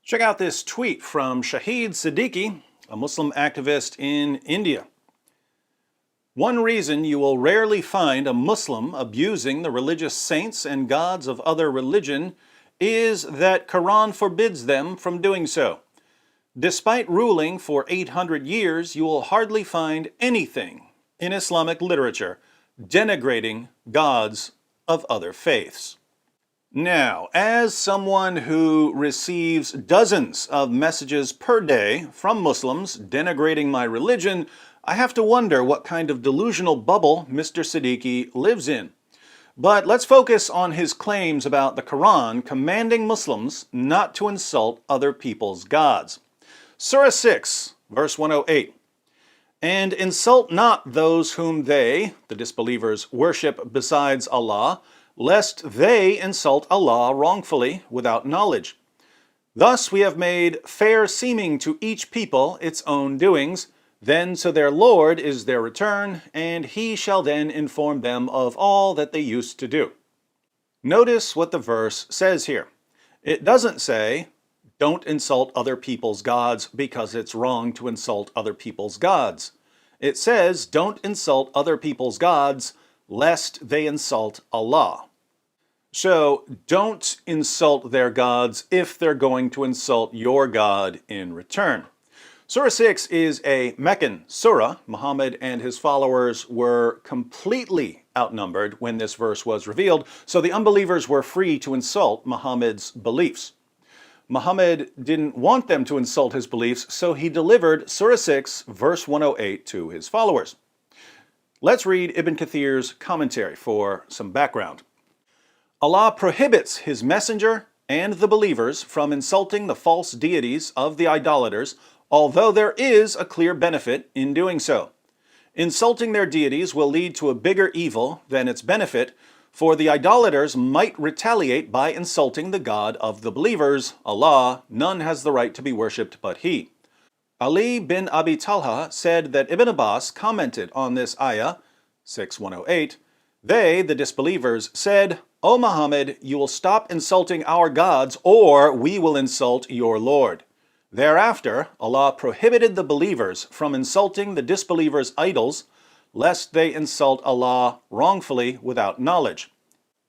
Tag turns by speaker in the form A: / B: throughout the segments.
A: Check out this tweet from Shahid Siddiqui, a Muslim activist in India. One reason you will rarely find a Muslim abusing the religious saints and gods of other religion is that Quran forbids them from doing so. Despite ruling for 800 years, you will hardly find anything in Islamic literature denigrating gods of other faiths. Now, as someone who receives dozens of messages per day from Muslims denigrating my religion, I have to wonder what kind of delusional bubble Mr. Siddiqui lives in. But let's focus on his claims about the Quran commanding Muslims not to insult other people's gods. Surah 6, verse 108. And insult not those whom they, the disbelievers, worship besides Allah, lest they insult Allah wrongfully without knowledge. Thus we have made fair seeming to each people its own doings, then to their Lord is their return, and He shall then inform them of all that they used to do. Notice what the verse says here. It doesn't say, don't insult other people's gods because it's wrong to insult other people's gods. It says, don't insult other people's gods lest they insult Allah. So don't insult their gods if they're going to insult your God in return. Surah 6 is a Meccan surah. Muhammad and his followers were completely outnumbered when this verse was revealed, so the unbelievers were free to insult Muhammad's beliefs. Muhammad didn't want them to insult his beliefs, so he delivered Surah 6, verse 108 to his followers. Let's read Ibn Kathir's commentary for some background. Allah prohibits His messenger and the believers from insulting the false deities of the idolaters, although there is a clear benefit in doing so. Insulting their deities will lead to a bigger evil than its benefit, for the idolaters might retaliate by insulting the God of the believers, Allah. None has the right to be worshipped but He. Ali bin Abi Talha said that Ibn Abbas commented on this ayah, 6:108. They, the disbelievers, said, O Muhammad, you will stop insulting our gods, or we will insult your Lord. Thereafter, Allah prohibited the believers from insulting the disbelievers' idols, lest they insult Allah wrongfully without knowledge.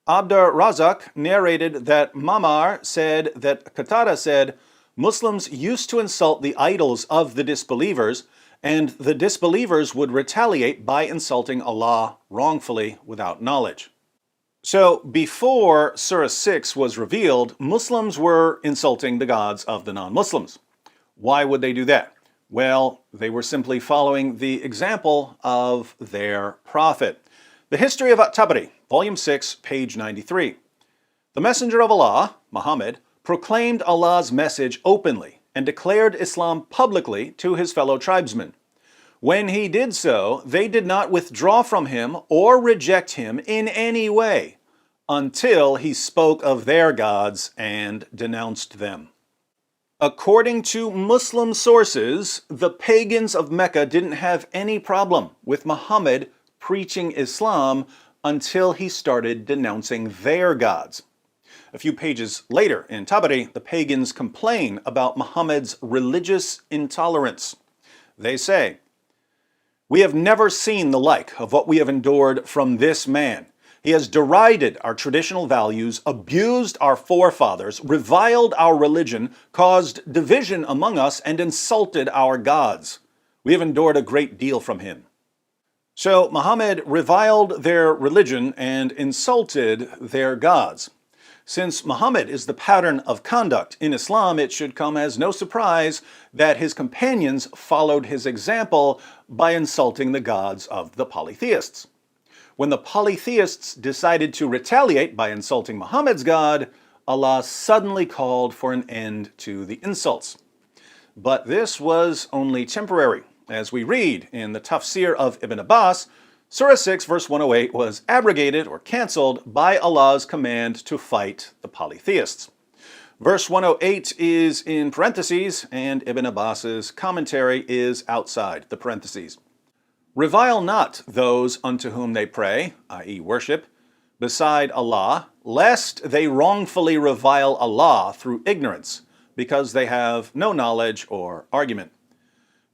A: Abdur Razak narrated that Mamar said that Qatada said, Muslims used to insult the idols of the disbelievers, and the disbelievers would retaliate by insulting Allah wrongfully without knowledge. So, before Surah 6 was revealed, Muslims were insulting the gods of the non-Muslims. Why would they do that? Well, they were simply following the example of their prophet. The History of At-Tabari, Volume 6, page 93. The Messenger of Allah, Muhammad, proclaimed Allah's message openly and declared Islam publicly to his fellow tribesmen. When he did so, they did not withdraw from him or reject him in any way until he spoke of their gods and denounced them. According to Muslim sources, the pagans of Mecca didn't have any problem with Muhammad preaching Islam until he started denouncing their gods. A few pages later in Tabari, the pagans complain about Muhammad's religious intolerance. They say, We have never seen the like of what we have endured from this man. He has derided our traditional values, abused our forefathers, reviled our religion, caused division among us, and insulted our gods. We have endured a great deal from him. So Muhammad reviled their religion and insulted their gods. Since Muhammad is the pattern of conduct in Islam, it should come as no surprise that his companions followed his example by insulting the gods of the polytheists. When the polytheists decided to retaliate by insulting Muhammad's God, Allah suddenly called for an end to the insults. But this was only temporary. As we read in the Tafsir of Ibn Abbas, Surah 6 verse 108 was abrogated or cancelled by Allah's command to fight the polytheists. Verse 108 is in parentheses, and Ibn Abbas's commentary is outside the parentheses. Revile not those unto whom they pray, i.e. worship, beside Allah, lest they wrongfully revile Allah through ignorance, because they have no knowledge or argument.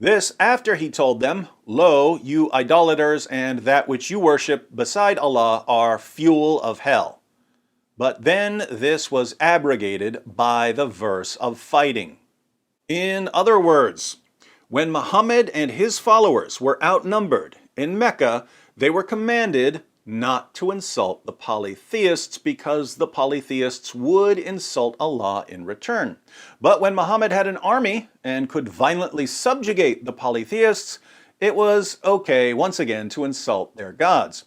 A: This after he told them, "Lo, you idolaters, and that which you worship beside Allah are fuel of hell." But then this was abrogated by the verse of fighting. In other words, when Muhammad and his followers were outnumbered in Mecca, they were commanded not to insult the polytheists because the polytheists would insult Allah in return. But when Muhammad had an army and could violently subjugate the polytheists, it was okay once again to insult their gods.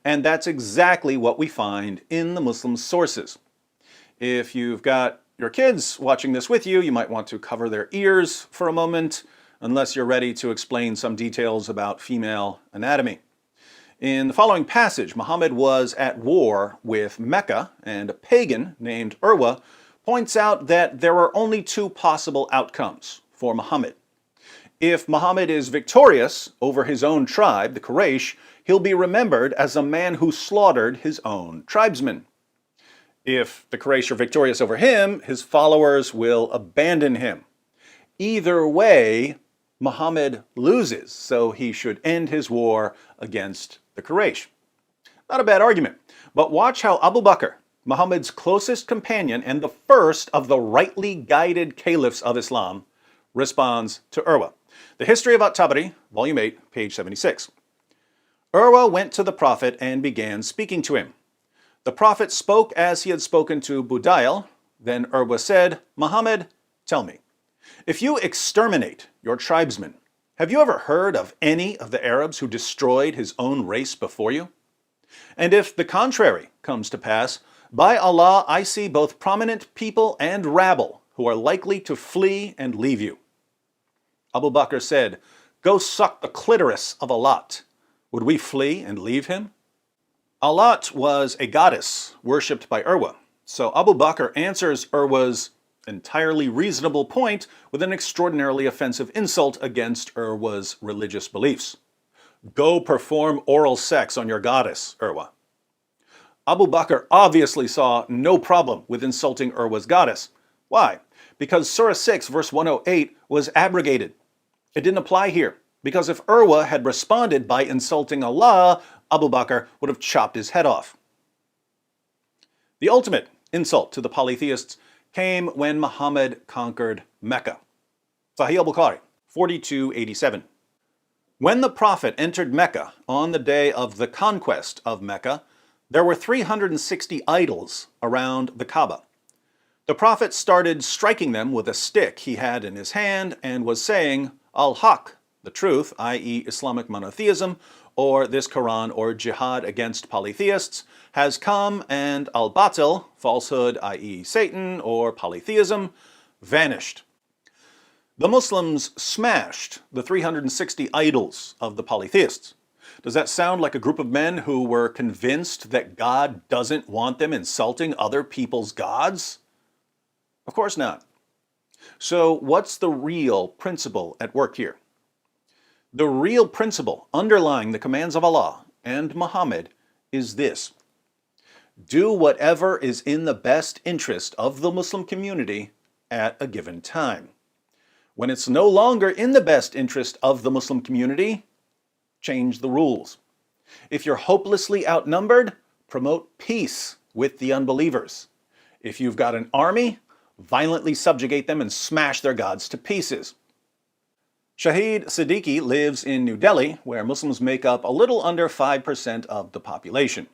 A: And that's exactly what we find in the Muslim sources. If you've got your kids watching this with you, you might want to cover their ears for a moment, unless you're ready to explain some details about female anatomy. In the following passage, Muhammad was at war with Mecca, and a pagan named Urwa points out that there are only two possible outcomes for Muhammad. If Muhammad is victorious over his own tribe, the Quraysh, he'll be remembered as a man who slaughtered his own tribesmen. If the Quraysh are victorious over him, his followers will abandon him. Either way, Muhammad loses, so he should end his war against the Quraysh. Not a bad argument, but watch how Abu Bakr, Muhammad's closest companion and the first of the rightly guided caliphs of Islam, responds to Urwa. The History of At-Tabari, Volume 8, page 76. Urwa went to the Prophet and began speaking to him. The Prophet spoke as he had spoken to Budayl. Then Urwa said, "Muhammad, tell me, if you exterminate your tribesmen, have you ever heard of any of the Arabs who destroyed his own race before you? And if the contrary comes to pass, by Allah I see both prominent people and rabble who are likely to flee and leave you." Abu Bakr said, "Go suck the clitoris of Alat. Would we flee and leave him?" Alat was a goddess worshipped by Urwa. So Abu Bakr answers Urwa's entirely reasonable point with an extraordinarily offensive insult against Urwa's religious beliefs. "Go perform oral sex on your goddess, Urwa." Abu Bakr obviously saw no problem with insulting Urwa's goddess. Why? Because Surah 6, verse 108 was abrogated. It didn't apply here, because if Urwa had responded by insulting Allah, Abu Bakr would have chopped his head off. The ultimate insult to the polytheists came when Muhammad conquered Mecca. Sahih al-Bukhari, 4287. When the Prophet entered Mecca on the day of the conquest of Mecca, there were 360 idols around the Kaaba. The Prophet started striking them with a stick he had in his hand and was saying, "Al-Haq," the truth, i.e. Islamic monotheism, or this Quran or jihad against polytheists, has come, and al-Batil, falsehood, i.e. Satan or polytheism, vanished. The Muslims smashed the 360 idols of the polytheists. Does that sound like a group of men who were convinced that God doesn't want them insulting other people's gods? Of course not. So what's the real principle at work here? The real principle underlying the commands of Allah and Muhammad is this: do whatever is in the best interest of the Muslim community at a given time. When it's no longer in the best interest of the Muslim community, change the rules. If you're hopelessly outnumbered, promote peace with the unbelievers. If you've got an army, violently subjugate them and smash their gods to pieces. Shahid Siddiqui lives in New Delhi, where Muslims make up a little under 5% of the population.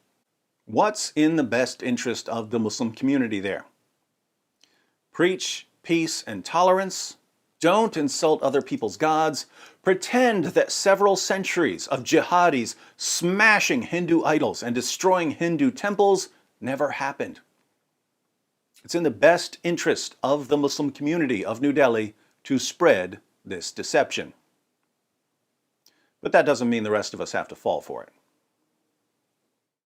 A: What's in the best interest of the Muslim community there? Preach peace and tolerance. Don't insult other people's gods. Pretend that several centuries of jihadis smashing Hindu idols and destroying Hindu temples never happened. It's in the best interest of the Muslim community of New Delhi to spread this deception. But that doesn't mean the rest of us have to fall for it.